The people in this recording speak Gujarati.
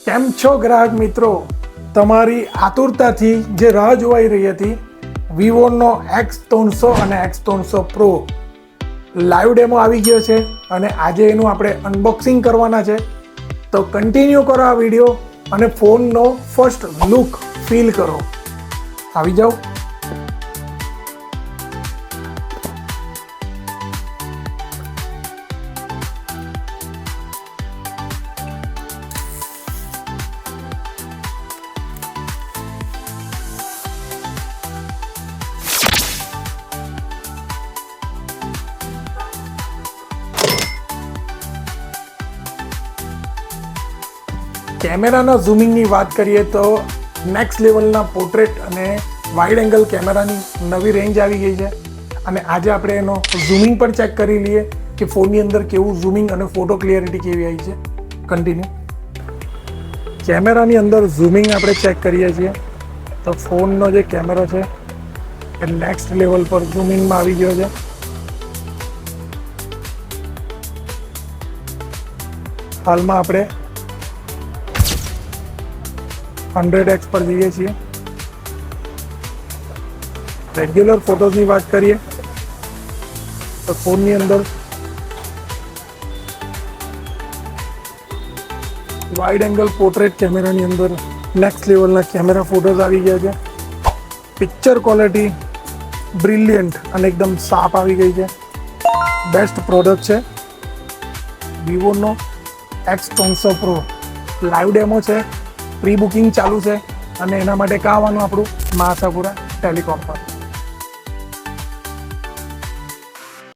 કેમ છો ગ્રાહક મિત્રો? તમારી આતુરતાથી જે રાહ જોવાઈ રહી હતી વિવોનો X300 અને X300 Pro લાઈવ ડેમો આવી ગયો છે અને આજે એનું આપણે અનબોક્સિંગ કરવાના છે. તો કન્ટિન્યુ કરો આ વિડીયો અને ફોનનો ફર્સ્ટ લુક ફીલ કરો. આવી જાઓ. કેમેરાના ઝૂમિંગની વાત કરીએ તો નેક્સ્ટ લેવલના પોર્ટ્રેટ અને વાઇડ એંગલ કેમેરાની નવી રેન્જ આવી ગઈ છે અને આજે આપણે એનો ઝૂમિંગ પણ ચેક કરી લઈએ કે ફોનની અંદર કેવું ઝૂમિંગ અને ફોટો ક્લિયરિટી કેવી આવી છે. કન્ટિન્યુ. કેમેરાની અંદર ઝૂમિંગ આપણે ચેક કરીએ છીએ તો ફોનનો જે કેમેરો છે એ નેક્સ્ટ લેવલ પર ઝૂમિંગમાં આવી ગયો છે. હાલમાં આપણે 100x પર જઈએ છીએ. રેગ્યુલર ફોટોઝની વાત કરીએ તો ફોનની અંદર વાઇડ એંગલ પોર્ટ્રેટ કેમેરાની અંદર નેક્સ્ટ લેવલના કેમેરા ફોટોઝ આવી ગયા છે. પિક્ચર ક્વોલિટી બ્રિલિયન્ટ અને એકદમ સાફ આવી ગઈ છે. બેસ્ટ પ્રોડક્ટ છે વિવોનો X300 Pro. લાઈવ ડેમો છે, પ્રી બુકિંગ ચાલુ છે અને એના માટે કાં આવવાનું આપણું મહાસાપુરા ટેલિકોમ પર.